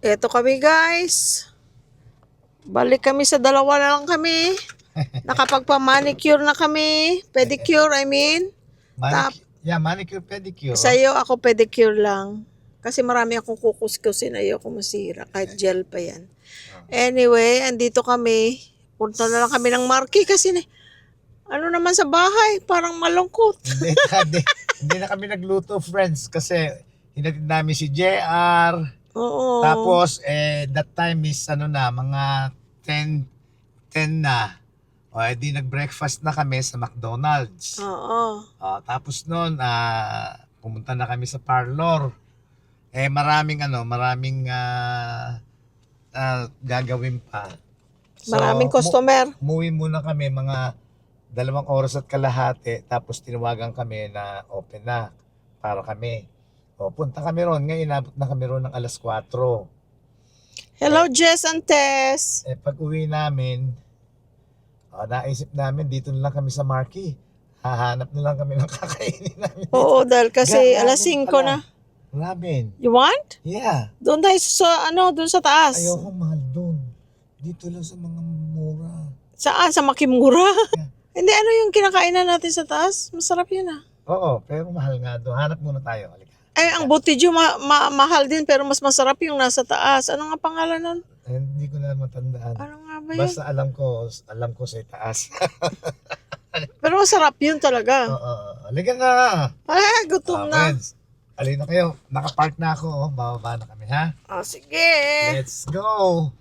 Eto kami guys. Balik kami sa dalawa na lang kami. Nakapagpa-manicure na kami. Pedicure, I mean. Manicure, pedicure. Sa'yo ako pedicure lang. Kasi marami akong kukuskusin. Ayoko masira. Kahit gel pa yan. Anyway, andito kami. Punta na lang kami ng Marquee kasi ano naman sa bahay. Parang malungkot. Hindi na kami nagluto, friends, kasi hinatid namin si JR. Oo. Tapos, that time is mga 10 na. O, di nag-breakfast na kami sa McDonald's. Oo. Tapos noon, pumunta na kami sa parlor. Maraming gagawin pa. So, Maraming customer. Umuwi muna kami mga 2 oras at kalahati. Tapos tinawagan kami na open na para kami. Punta kami ron. Ngayon, inabot na kami ron ng alas 4. Hello, Jess and Tess. Pag uwi namin, naisip namin, dito na lang kami sa Marquee. Hahanap na lang kami ng kakainin namin. Oo, dahil kasi alas 5 na. Ramen. You want? Yeah. Doon tayo doon sa taas. Ayoko, mahal doon. Dito lang sa mga mura. Saan? Sa Makimura? Yeah. Hindi, ano yung kinakainan natin sa taas? Masarap yun ah. Oo, pero mahal nga doon. Hanap muna tayo. Halika. Ay, ang Butidyo mahal din pero mas masarap yung nasa taas. Ano nga pangalan nun? Hindi ko na matandaan. Ano nga ba yun? Basta alam ko sa taas. Pero masarap yun talaga. Oo. Halika na. Ay, gutom na. Friends, alin na kayo. Nakapark na ako. Bababa na kami, ha? Sige. Let's go.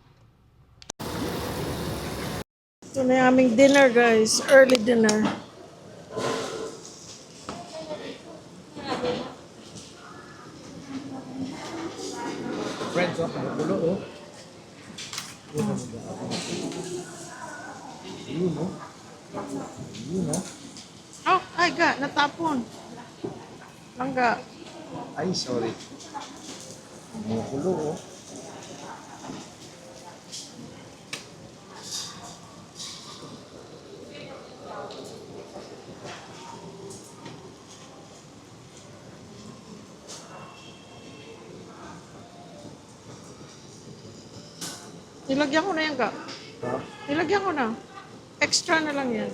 Ito na yung aming dinner, guys. Early dinner. Friends, kumukulo, Yun, Oh, ay ga, natapon. Langga. Ay, sorry. Kumukulo, Nilagyan ko na yan, ga. Nilagyan ko na. Extra na lang yan.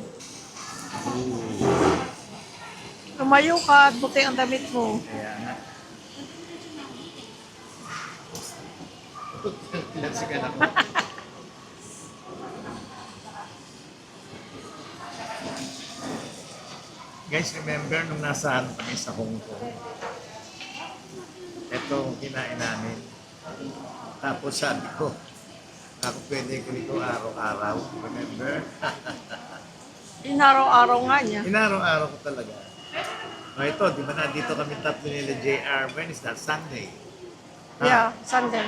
Tumayo ka at buti ang damit mo. Kaya nga. Let's go na. Guys, remember nung nasaan kami sa Hong Kong? Ito ang kinain namin. Tapos sabi ko, ako pwede ko ito araw-araw. Remember? Inaraw-araw nga niya. Inaraw-araw ko talaga. Ito, di ba nandito kami tatlo nila JR? When is that? Sunday? Yeah, Sunday.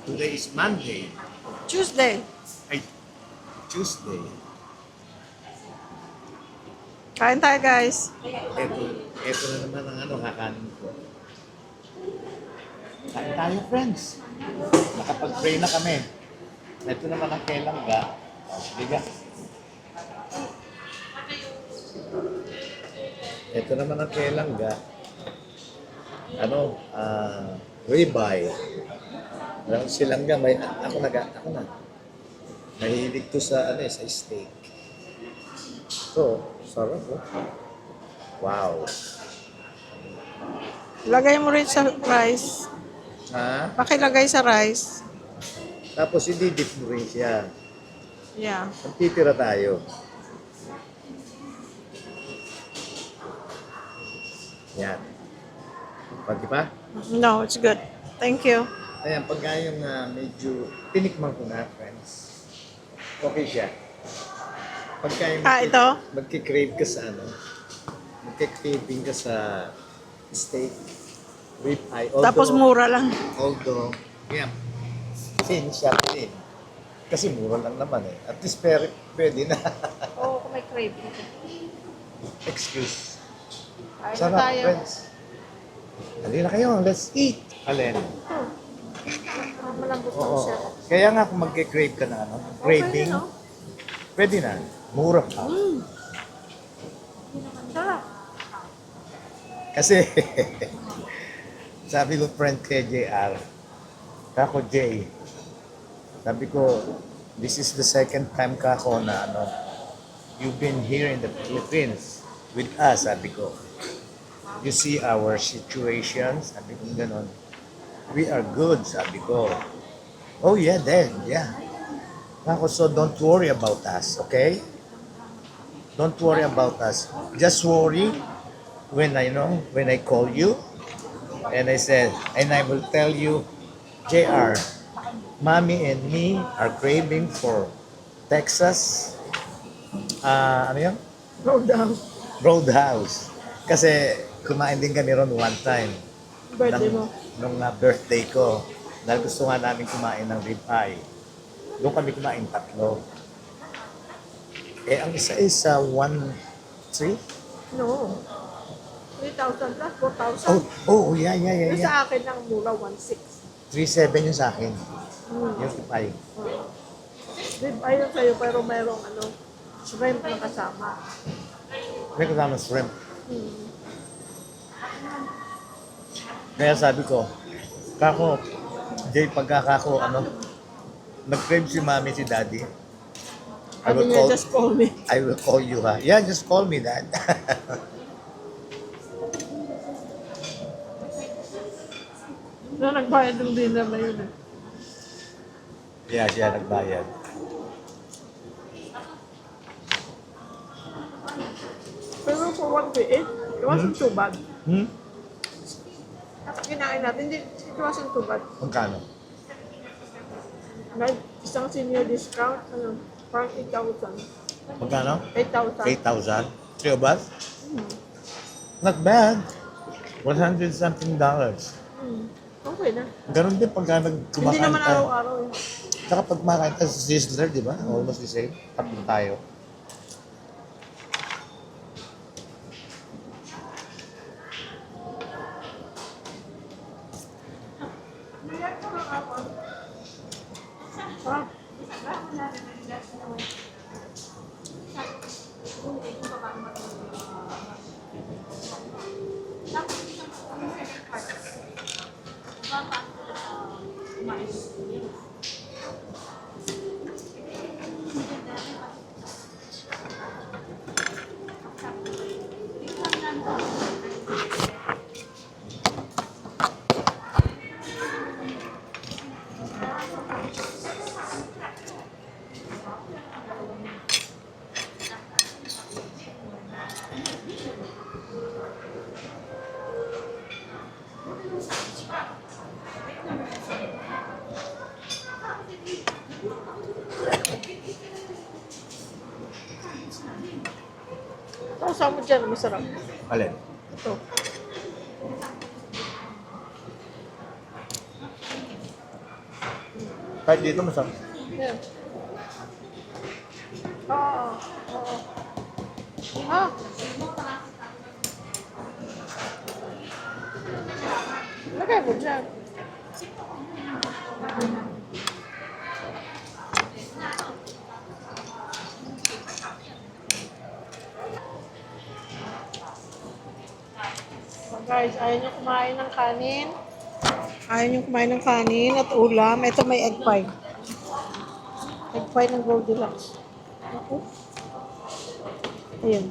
Today is Monday. Tuesday. Ay, Tuesday. Kain tayo, guys. Ito na naman ang kakanin ko. Kain tayo, friends. Nakapag-pray na kami. Ito naman ang kailang ga. Liga. Ito naman ang kailang ga. Ribeye. Alam silang ga, ako na. Mahilig to sa steak. So, sarap Wow. Lagay mo rin sa rice. Ha? Pakilagay sa rice. Tapos i-dip mo rin siya. Yeah. Magtitira tayo. Yan. Pati pa? No, it's good. Thank you. Ayan, pagka yung medyo tinikman ko na, friends. Okay siya. Pagka yung Ito? magkikrave ka sa magkikraving ka sa steak, rib eye. Tapos mura lang. Although, yeah, siya din. Kasi mura lang naman eh. At least pwede na. Oo, kung may crave. Excuse. Kain na Sarap, tayo. friends. Halina kayo, let's eat. Alin? Malambot lang Oo. siya. Kaya nga kung magke-crave ka na, craving, no? pwede na. Mura pa. Sarap. Kasi, sabi ko friend kay JR, Kako Jay, sabi ko, this is the second time kako na you've been here in the Philippines with us, sabi ko. You see our situation, sabi ko ganon. We are good, sabi ko. Oh yeah, then, yeah. Kako, so don't worry about us, okay? Don't worry about us. Just worry when when I call you and I said, and I will tell you, JR, Mommy and me are craving for Texas, ano yun? Roadhouse. Roadhouse. Kasi kumain din kami ron one time. Birthday mo. Nung birthday ko. Dahil gusto nga namin kumain ng ribeye. Doon kami kumain tatlo. Eh, ang isa is 1,300? No. 3,000 plus, 4,000. Yeah. Yung sa akin lang mura, 1,600. 3,700 yung sa akin. Yung ribeye. Ribeye yun sa'yo, pero merong shrimp na kasama. May kasama shrimp. Kaya sabi ko, kako, Jay, pagkakako, nag-crave si mami, si daddy. Sabi niya, just call me. I will call you, ha? Yeah, just call me, dad. No, nagbayad ng dinner na yun eh. Yeah, siya nagbayad. Pero for what we ate, it wasn't too bad. Kinain natin, it wasn't too bad. Magkano? May isang senior discount, parang 8,000. Magkano? 8,000. 8,000? Three of us? Not bad. 100 something dollars. Okay na. Ganun din pagka Hindi kumakain naman tayo. araw-araw eh. Saka pag kumakain tayo sa Sizzler, di ba? Almost the same. Tatlo tayo. Ah, Sausaw mo dyan, masarap. Alin? Ito. Kahit dito masarap. Yeah. Oo. Oo. Ah. Lagay mo dyan. So guys, ayaw nyo kumain ng kanin. Ayaw nyo kumain ng kanin at ulam. Ito may egg pie. Egg pie ng Goldilocks. Ako. Ayun.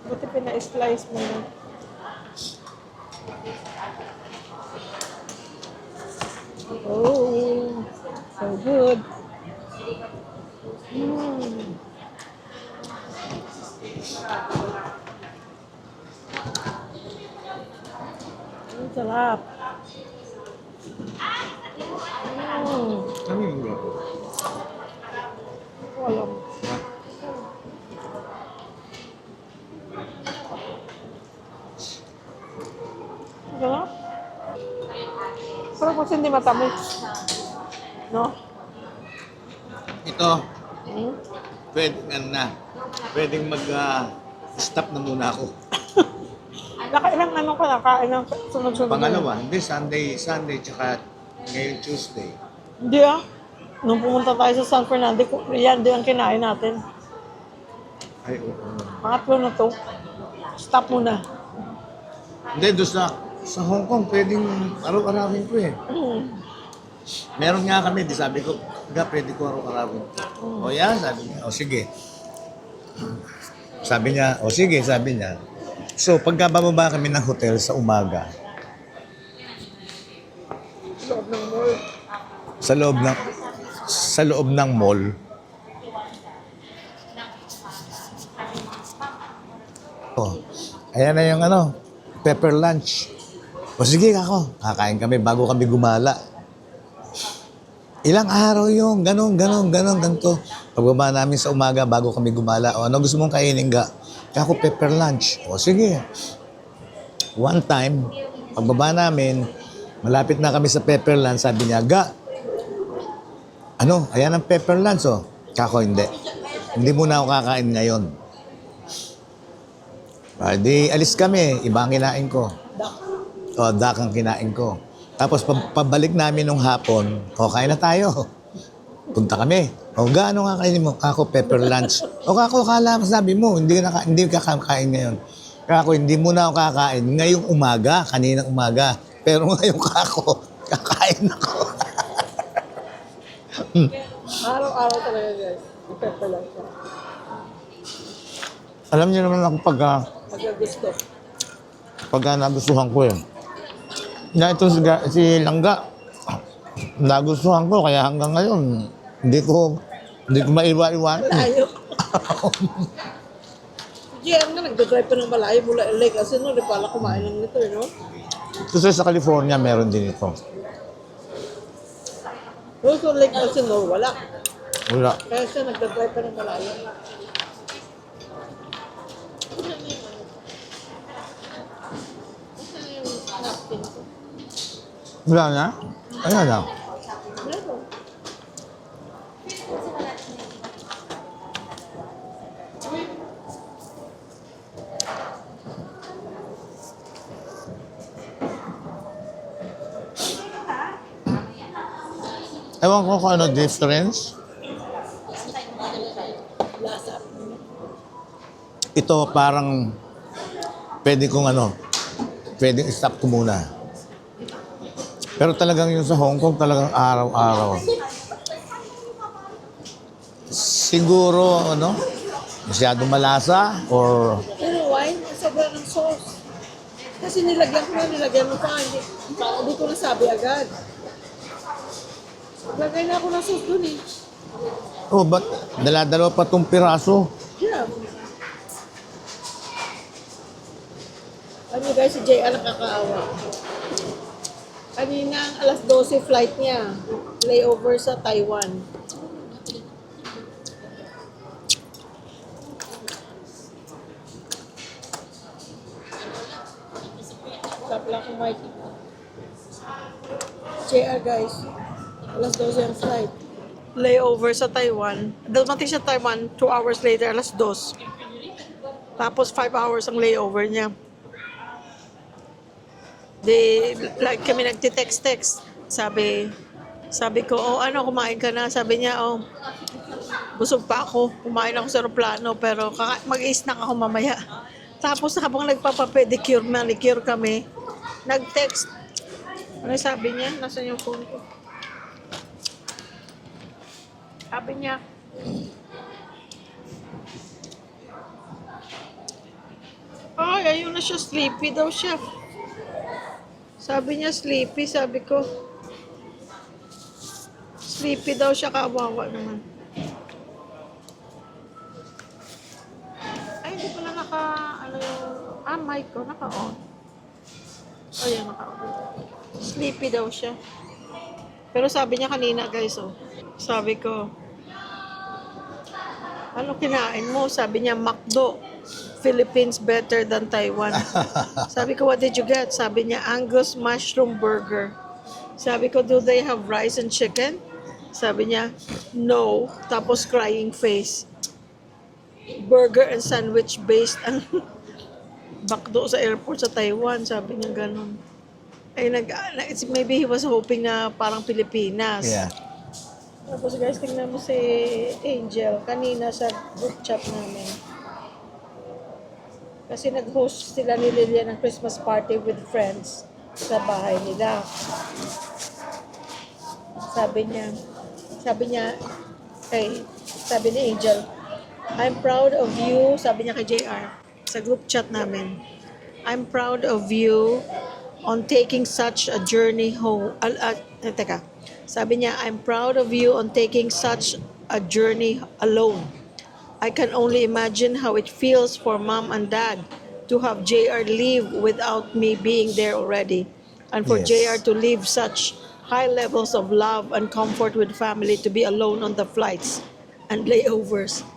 Buti pina-slice mo na. Oh, so good. Ang sarap. Ano yung luto? Walang. Sarap. Sarap kasi hindi matamis. No? Ito, Hmm? pwedeng pwedeng mag-stop na muna ako. Nakailang ka na? Kain ng sunod-sunod. Pangalawa, hindi, Sunday, tsaka ngayon Tuesday. Hindi ah. Nung pumunta tayo sa San Fernando, yan din ang kinain natin. Ay, oo. Pangatlo na to. Stop muna. Hindi, doon sa Hong Kong, pwedeng araw-arawin ko eh. Meron nga kami, di sabi ko, pwede ko araw-arawin. O yan, sabi niya, o sige. Sabi niya, o sige, sabi niya. So, pagka bababa kami ng hotel sa umaga, Loob ng mall. sa loob ng mall, oh, ayan na yung pepper lunch. O sige ako, kakain kami bago kami gumala. Ilang araw yung ganito. Pagbaba namin sa umaga bago kami gumala, o ano gusto mong kainin ga? Ako pepper lunch. O sige. One time, pagbaba namin, malapit na kami sa pepper lunch, sabi niya, ga, ayan ang pepper lunch, oh. Kako, hindi. Hindi muna ako kakain ngayon. Di alis kami, iba ang kinain ko. O, dak ang kinain ko. Tapos pabalik namin nung hapon, kain na tayo. Punta kami. O, gaano kakainin mo? Kako, pepper lunch. O, kako, kala sabi mo, hindi ka kakain ngayon. Kako, hindi muna ako kakain. Ngayong umaga, kaninang umaga. Pero ngayong kako, kakain ako. Araw-araw talaga guys. Pepper lang siya. Alam niyo naman ako Pagka gusto. pagka nagustuhan ko eh. Na ito si Langga, nagustuhan ko kaya hanggang ngayon hindi ko maiwa-iwanan. Malayo. Si JR nga nagdadrive pa ng malayo mula LA kasi no, di pala kumain lang nito, no? Kasi sa California meron din ito. So Lake Elsinore, wala. Wala. Kaya siya nagdadrive pa ng malayo. Wala na? Ayan na. Meron. Ewan ko kung ano difference. Lasa. Ito parang pwedeng stop ko muna. Pero talagang yung sa Hong Kong talagang araw-araw. Siguro, masyado malasa or Pero wine, sobrang ng sauce. Kasi nilagyan mo pa, hindi ko nasabi agad. Lagay na ako ng sauce dun eh. oh, ba't dala-dalawa pa tong piraso? Yeah. Ano guys, si JR nakakaawa. Kanina ang alas 12 flight niya. Layover sa Taiwan. Stop lang kung Mike. JR guys. Alas 12 ang flight. Layover sa Taiwan. Dumating siya Taiwan 2 hours later, alas 2. Tapos 5 hours ang layover niya. Like kami nagtitext-text. Sabi ko, kumain ka na? Sabi niya, busog pa ako. Kumain ako sa aeroplano, pero mag-i-snack ako mamaya. Tapos habang nagpapapedicure, manicure kami, nag-text. Ano sabi niya? Nasaan yung phone ko? Sabi niya, ayun na siya, sleepy daw siya. Sabi niya, sleepy. Sabi ko, sleepy daw siya, kawawa naman. Ay, hindi pala mic ko, naka-on. Ayan, naka-on. Sleepy daw siya. Pero sabi niya kanina, guys, sabi ko, ano kinain mo? Sabi niya, McDo. Philippines better than Taiwan. Sabi ko, what did you get? Sabi niya, Angus mushroom burger. Sabi ko, do they have rice and chicken? Sabi niya, no. Tapos crying face. Burger and sandwich based ang McDo sa airport sa Taiwan. Sabi niya ganun. Ay, maybe he was hoping na parang Pilipinas. Yeah. Tapos guys, tingnan mo si Angel kanina sa group chat namin. Kasi nag-host sila ni Lilian ng Christmas party with friends sa bahay nila. Sabi niya, sabi ni Angel, I'm proud of you, sabi niya kay JR, sa group chat namin, I'm proud of you on taking such a journey home. Teka, sabi niya, I'm proud of you on taking such a journey alone. I can only imagine how it feels for mom and dad to have JR leave without me being there already. And for Yes. JR to leave such high levels of love and comfort with family to be alone on the flights and layovers.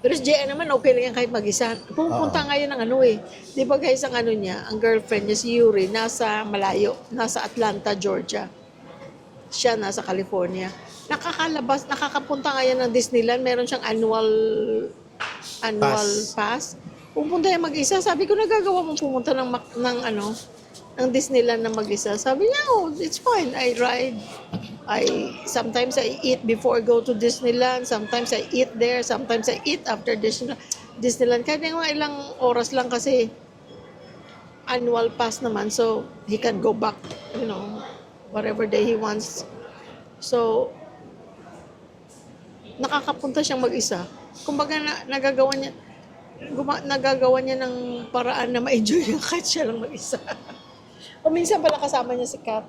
Pero si JR naman, okay lang yan kahit mag-isa. Pumunta nga yan ng ano eh. Di ba guys, ang ano niya, ang girlfriend niya si Yuri, nasa malayo, nasa Atlanta, Georgia. Siya nasa California. Nakakapunta nga yan ng Disneyland. Meron siyang annual pass. Pupunta yan mag-isa. Sabi ko, nagagawa mo pumunta ng Disneyland na mag-isa. Sabi niya, oh, it's fine. I ride. Sometimes I eat before I go to Disneyland. Sometimes I eat there. Sometimes I eat after Disneyland. Kahit nga ilang oras lang kasi annual pass naman. So, he can go back, whatever day he wants. So, nakakapunta siyang mag-isa. Kumbaga, nagagawa niya ng paraan na ma-enjoy niya kahit siya lang mag-isa. O minsan pala kasama niya si Kat.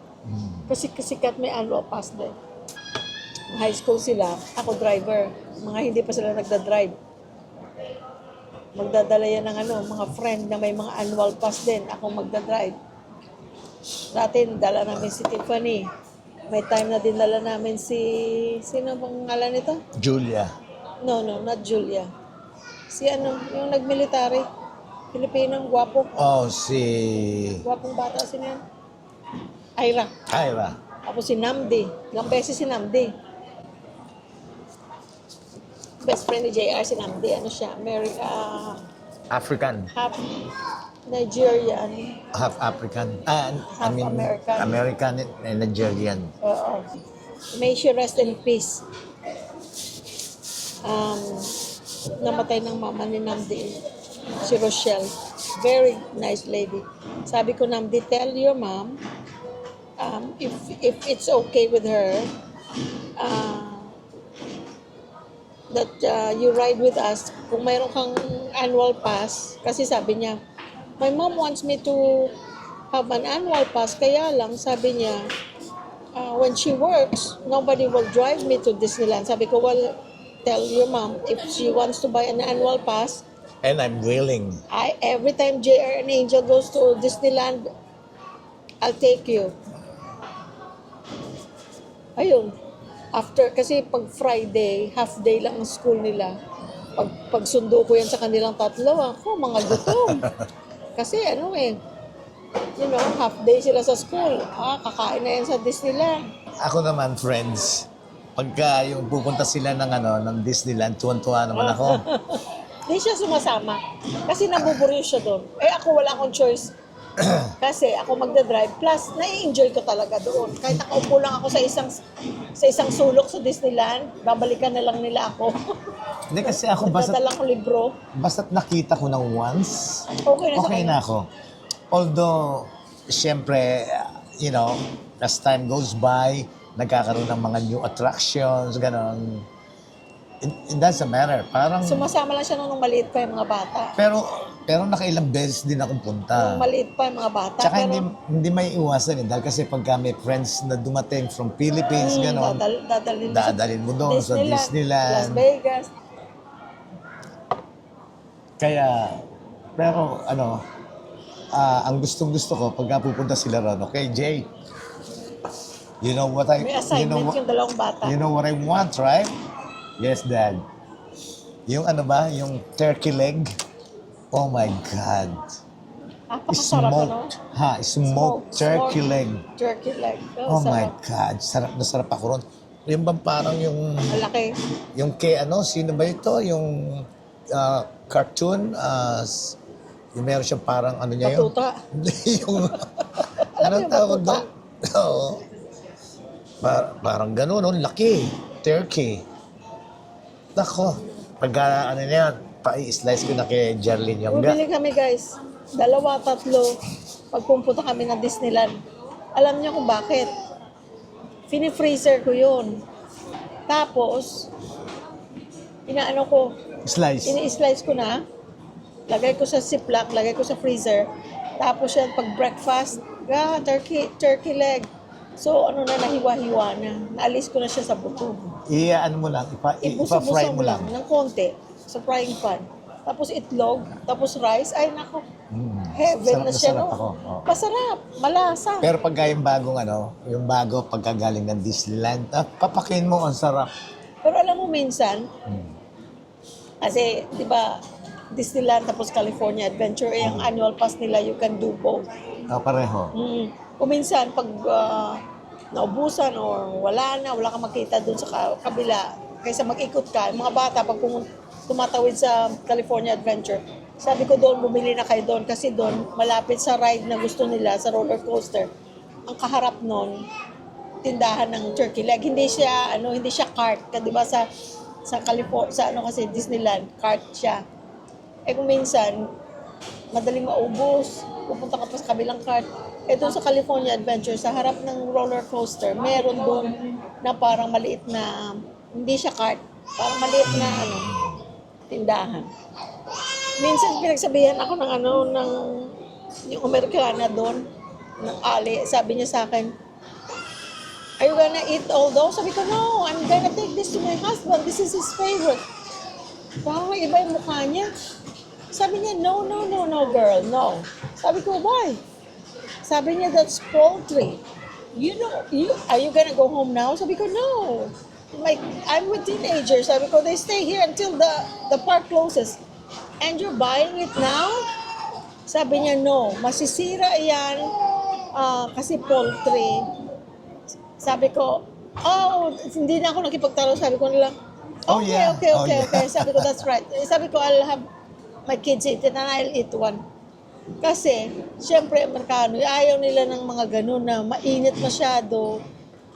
Kasi si Kat may annual pass din. High school sila, ako driver. Mga hindi pa sila nagda-drive. Magdadala yan ng mga friend na may mga annual pass din. Ako magda-drive. Dati, dala namin si Tiffany. May time na dinala namin sino bang ngalan nito? Julia. No, not Julia. Yung nag-military. Pilipinong gwapo. Oh, si Gwapong bata, sino yan? Ira. Ira. Tapos si Namdi. Ilang beses si Namdi. Best friend ni JR si Namdi. Ano siya? African. Half Nigerian. Half African. Half American. American and Nigerian. Oo. May she rest in peace. Namatay ng mama ni Namdi. Si Rochelle. Very nice lady. Sabi ko, Namdi, tell your mom if it's okay with her that you ride with us kung mayroon kang annual pass. Kasi sabi niya, my mom wants me to have an annual pass. Kaya lang, sabi niya, when she works, nobody will drive me to Disneyland. Sabi ko, well, tell your mom if she wants to buy an annual pass. And I'm willing. Every time JR and Angel goes to Disneyland, I'll take you. Ayun. Kasi pag Friday, half day lang ang school nila. Pag sundo ko yan sa kanilang tatlo, ako, mga gutom. Kasi half day sila sa school. Kakain na yan sa Disneyland. Ako naman, friends, pagka yung pupunta sila ng Disneyland, tuwan-tuwa naman ako. Hindi siya sumasama. Kasi nabuburiw siya doon. Ako wala akong choice. Kasi ako magdadrive. Plus, nai-enjoy ko talaga doon. Kahit nakaupo lang ako sa isang sulok sa Disneyland, babalikan na lang nila ako. Hindi kasi ako, Magdadala ko libro. basta't nakita ko ng once, Okay okay na ako. Although, siyempre, as time goes by, nagkakaroon ng mga new attractions, gano'n. It doesn't matter. Parang, Sumasama lang siya nung maliit pa yung mga bata. pero nakailang beses din akong punta. Nung maliit pa yung mga bata. Tsaka pero, hindi may iwasan dahil kasi pagka may friends na dumating from Philippines, gano'n, dadalhin mo doon sa Disneyland. Las Vegas. Kaya, pero ang gustong-gusto ko pagka pupunta sila ron, okay, Jay? You know what May assignment yung dalawang bata. You know what I want, right? Yes, Dad. Yung yung turkey leg. Oh my God. Napakasarap, Smoked turkey leg. Turkey leg. Oh my God. Sarap na sarap ako ron. Yung bang parang yung... Malaki. Yung sino ba ito? Yung cartoon, yung meron siyang parang niya yun? Batuta. yung... anong yung tawag batuta? doon? Oo. Parang gano'n, no? Laki. Turkey. Nako. Pagka, Pa-slice ko na kay Jarlene yung Bumili kami guys. 2, 3. Pag pumunta kami ng Disneyland. Alam niyo kung bakit? Fini-freezer ko yun. Tapos, inaano ko, Slice. ini-slice ko na. Lagay ko sa ziplock, lagay ko sa freezer. Tapos yan, pag breakfast, turkey leg. So, ano na, nahiwa-hiwa na. Naalis ko na siya sa buto. Ano mo lang, ipa-fry Ibusa-busa mo lang. ng konti sa frying pan. Tapos itlog, tapos rice. Ay, nako. Heaven na siya, Sarap no? ako. Oh. Masarap, malasa. Pero pagka yung bagong yung bago pagkagaling ng Disneyland, papakin mo, ang sarap. Pero alam mo minsan, kasi, di ba, Disneyland tapos California Adventure, ang annual pass nila, you can do both. Pareho. Kung minsan, pag naubusan or wala kang makita dun sa kabila, kaysa mag-ikot ka, yung mga bata, pag tumatawid sa California Adventure, sabi ko doon, bumili na kayo doon kasi doon, malapit sa ride na gusto nila, sa roller coaster, ang kaharap noon, tindahan ng turkey leg. Hindi siya cart, di ba sa California, kasi Disneyland, cart siya. Kung minsan, madaling maubos, pupunta ka pa sa kabilang cart. Doon sa California Adventure, sa harap ng roller coaster, meron doon na parang maliit na, hindi siya cart, parang maliit na tindahan. Minsan pinagsabihan ako ng yung Amerikana doon, ng ali, sabi niya sa akin, "Are you gonna eat all those?" Sabi ko, "No, I'm gonna take this to my husband. This is his favorite." Parang may iba yung mukha niya. Sabi niya, no, girl, no. Sabi ko, why? Sabi niya, that's poultry. Are you gonna go home now? Sabi ko, no. I'm with teenagers. Sabi ko, they stay here until the park closes. And you're buying it now? Sabi niya, no. Masisira yan kasi poultry. Sabi ko, hindi na ako nakipagtalo. Sabi ko nila, okay. Sabi ko, that's right. Sabi ko, I'll have my kids eat it and I'll eat one. Kasi, syempre, Amerikano, ayaw nila ng mga ganun na mainit masyado.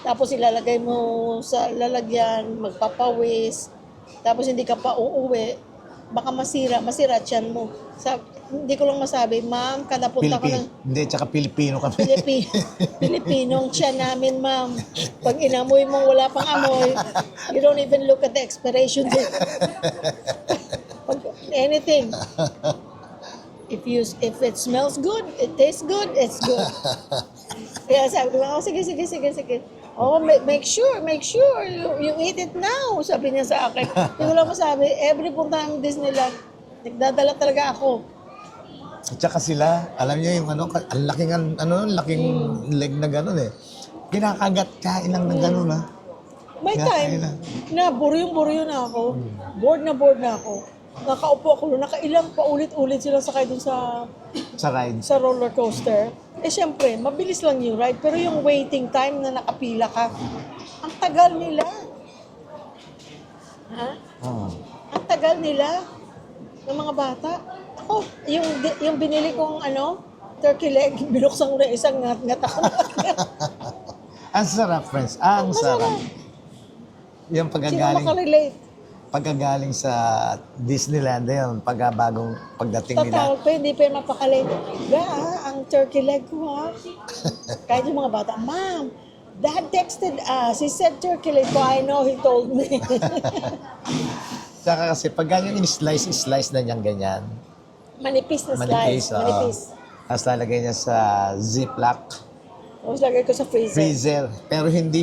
Tapos ilalagay mo sa lalagyan, magpapawis. Tapos hindi ka pa uuwi. Baka masira tiyan mo. Hindi ko lang masabi, ma'am, kada punta ko ng... Hindi, tsaka Pilipino kami. Pilipinong tiyan namin, ma'am. Pag inamoy mo, wala pang amoy. You don't even look at the expiration date. Anything. If it smells good, it tastes good, it's good. Kaya sabi ko, sige. Make sure you eat it now, sabi niya sa akin. Hindi ko lang masabi, every punta ng Disneyland, nagdadala talaga ako. At saka sila, alam niyo yung ang laking leg na gano'n eh. Kinakagat, kain lang ng gano'n ha. May time na buryong-buryo na ako. Bored na ako. Nakaupo ako, nakailang paulit-ulit sila sakay dun sa ride. Sa roller coaster. Siyempre, mabilis lang yung ride. Pero yung waiting time na nakapila ka, ang tagal nila. Ha? Ang tagal nila ng mga bata. Ako, yung binili kong turkey leg, binuksan ko na isang ngat ako. Ang sarap, friends. Ang sarap. Yung Sino makarelate? pagkagaling sa Disneyland yun, pagdating nila. Tatawag pa, hindi pa mapakalate. Ang turkey leg ko ha. Kahit yung mga bata, Ma'am, Dad texted us. He said turkey leg ko. I know, he told me. Saka kasi pag ganyan slice na niyang ganyan. Manipis na slice. Manipis. Tapos lalagay niya sa ziplock. Tapos lagay ko sa freezer. Pero hindi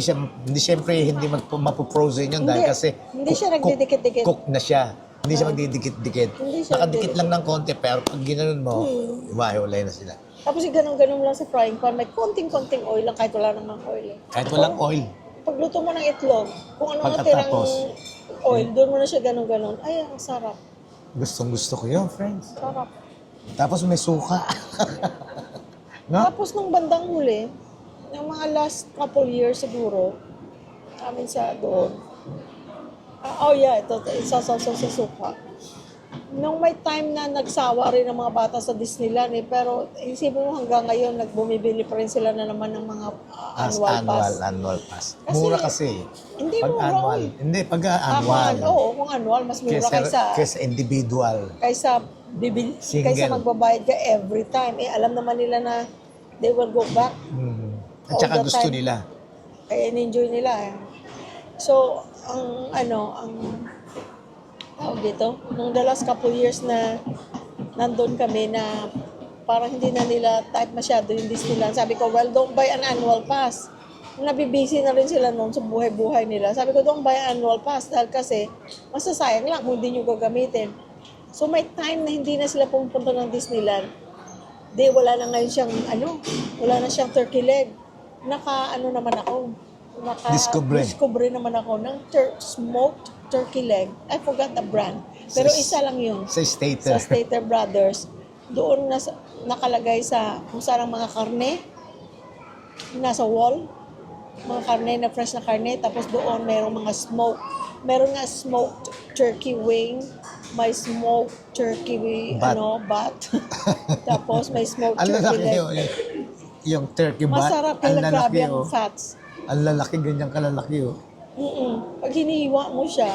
mapo-frozen yun dahil kasi hindi siya nagdidikit-dikit. Cook na siya. Hindi siya magdidikit-dikit. Nakadikit lang ng konti pero pag ginanon mo, iwahiwalay na sila. Tapos ganun-ganun lang sa frying pan. May konting-konting oil lang kahit wala namang oil. Kahit walang oil. Pagluto mo ng itlog, kung ano natirang oil, doon mo na siya ganun-ganun. Ay, ang sarap. Gustong-gusto ko yun, friends. Sarap. Tapos may suka. No? Tapos nung bandang huli, yung mga last couple years siguro, amin sa doon. Ito, isa sa suka. Nung may time na nagsawa rin ng mga bata sa Disneyland eh, pero isipin mo hanggang ngayon nagbumibili pa rin sila na naman ng mga Annual pass. Kasi, Mura kasi. Hindi Pag mura. annual. Hindi, pag annual. Oo, kung annual, mas mura Kesa individual. kaysa kaysa Single. magbabayad ka every time. Eh, alam naman nila na they will go back. At All saka the gusto time. nila. Kaya in-enjoy nila eh. So, ang tawag dito, nung the last couple years na nandun kami na parang hindi na nila type masyado yung Disneyland. Sabi ko, well, don't buy an annual pass. Nabibisi na rin sila noon sa buhay-buhay nila. Sabi ko, don't buy an annual pass dahil kasi masasayang lang kung hindi nyo gagamitin. So may time na hindi na sila pumunta ng Disneyland. Wala na ngayon siyang, wala na siyang turkey leg. Naman ako. Discover naman ako ng smoked turkey leg. I forgot the brand. Pero isa lang yun. Sa Stater. Sa Stater Brothers. Doon nakalagay sa kung saan ang mga karne. Nasa wall. Mga karne na fresh na karne. Tapos doon mayroong mga smoke. Meron nga smoked turkey wing. May smoked turkey bat. Tapos may smoked turkey leg. Yung turkey bat. Masarap yung grabe ang fats. Ang lalaki, ganyan kalalaki oh. Pag hinihiwa mo siya,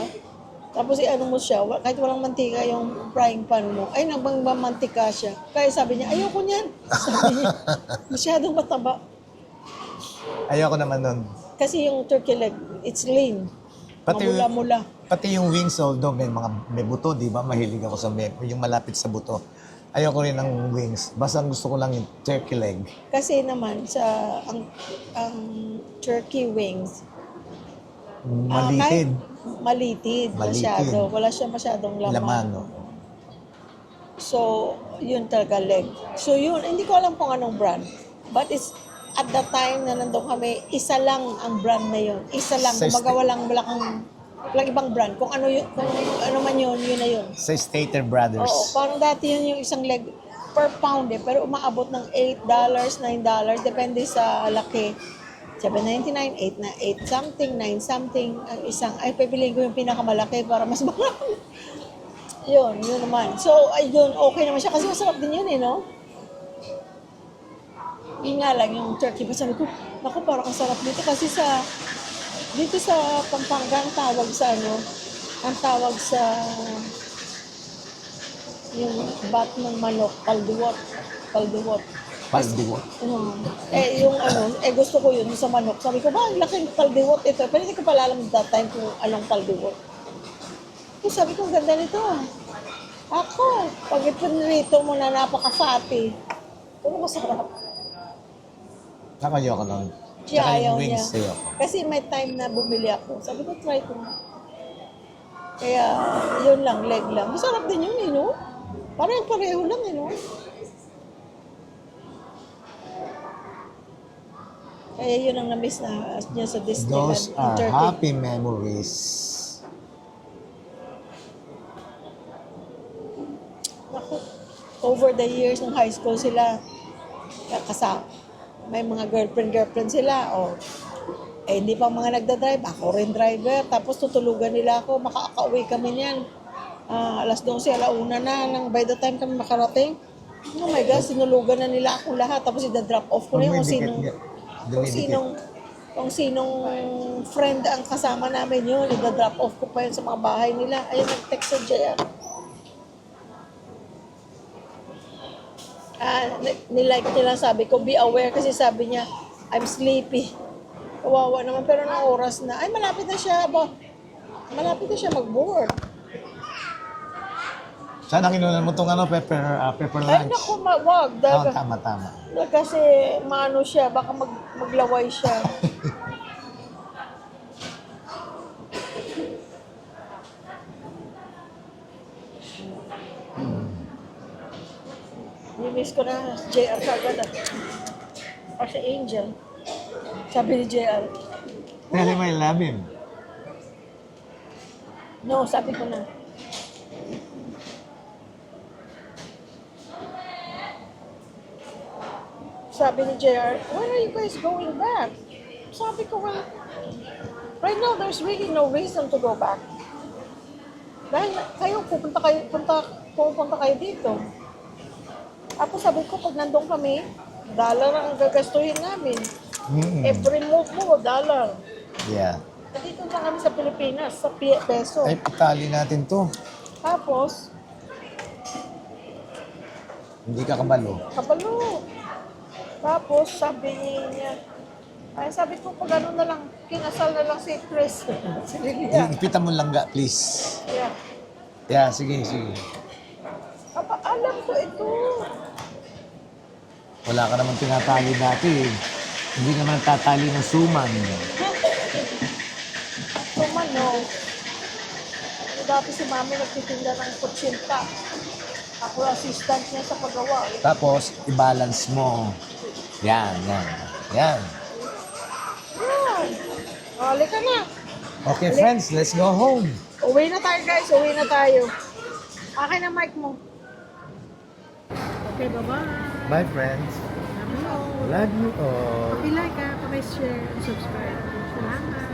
tapos mo siya, kahit walang mantika yung frying pan mo, ay nagmangmantika siya. Kaya sabi niya, ayoko niyan. Sabi niya, masyadong mataba. Ayoko naman nun. Kasi yung turkey leg, it's lean. Mamula-mula. Pati yung wings, although may buto, di ba? Mahilig ako sa yung malapit sa buto. Ayoko rin ng wings. Basta gusto ko lang yung turkey leg. Kasi naman, ang turkey wings, malitid masyado. Wala siya masyadong laman. No? So, yun talaga leg. So, yun, hindi ko alam kung anong brand. But it's, at the time na nandun kami, isa lang ang brand na yun. Isa lang. Kumbaga walang ibang brand. Kung ano man yun na yun. Sa Stater Brothers. Oo, parang dati yun yung isang leg per pound eh. Pero umaabot ng $8, $9. Depende sa laki. $7.99, 8 something, 9 something. Ang isang, pipiliin ko yung pinakamalaki para mas marami. Yun naman. So, ayun, okay naman siya. Kasi masarap din yun no? Yun nga lang, yung turkey. Sabi ko, naku, parang ang sarap dito. Kasi dito sa Pampanga, ang tawag sa yung bat ng manok, paldiwot. Gusto ko yun sa manok. Sabi ko, ang laking paldiwot ito. Pero hindi ko pala alam that time kung anong paldiwot. Sabi ko, ang ganda nito. Ako, pag ipinrito mo na napaka-fatty. Ano masarap? Ayoko nun. Siya ayaw niya. Wings, Kasi may time na bumili ako. Sabi ko, try ko. Kaya, yun lang, leg lang. Masarap din yun, no? Pareho lang, no? Kaya yun ang na-miss na niya sa Disneyland. Those are happy memories. Over the years ng high school sila, kasama. May mga girlfriend sila. Hindi pa mga nagdadrive. Ako rin driver. Tapos tutulugan nila ako. Makaka-uwi kami niyan. Alas 12, alauna na. By the time kami makarating, oh my God, sinulugan na nila ako lahat. Tapos i-drop off ko na yung kung sinong friend ang kasama namin yun. I-drop off ko pa yun sa mga bahay nila. Ayun, nag-text sa JR. Nilike nila, sabi ko, be aware kasi sabi niya, I'm sleepy. Kawawa naman, pero na oras na, malapit na siya mag-board. Sana kinunan mo itong pepper lunch. Naku, wag. Tama. Kasi maano siya, baka maglaway siya. Nimiss ko na JR kagad Kasi Angel. Sabi ni JR. Tell him I love him. No, sabi ko na. Sabi ni JR, when are you guys going back? Sabi ko, well, right now there's really no reason to go back. Dahil kayo, pupunta kayo dito. Tapos sabi ko, pag nandun kami, dollar ang gagastuhin namin. Every move mo, dollar. Yeah. Nandito na kami sa Pilipinas, sa peso. Ay, patali natin to. Tapos, Hindi ka kabalo. kabalo. Tapos, sabi niya, ay sabi ko, pag ano na lang, kinasal na lang si Chris. Si Lilia. Ipitan mo lang ga, please. Yeah. Yeah, sige, sige. Alam ko ito. Wala ka naman tinatali dati eh. Hindi naman tatali ng suman. Tumano. Dati si Mami nagtitinda ng kutsinta. Ako assistant niya sa paggawa. Tapos, i-balance mo. Yan, yan. Yan. Yan. Hali ka na. Okay, friends, let's go home. Uwi na tayo guys. Uwi na tayo. Akin ang mic mo. Okay, bye-bye. Bye, friends. Hello. Love you all. Paki-like ha, paki-share, subscribe. Salamat.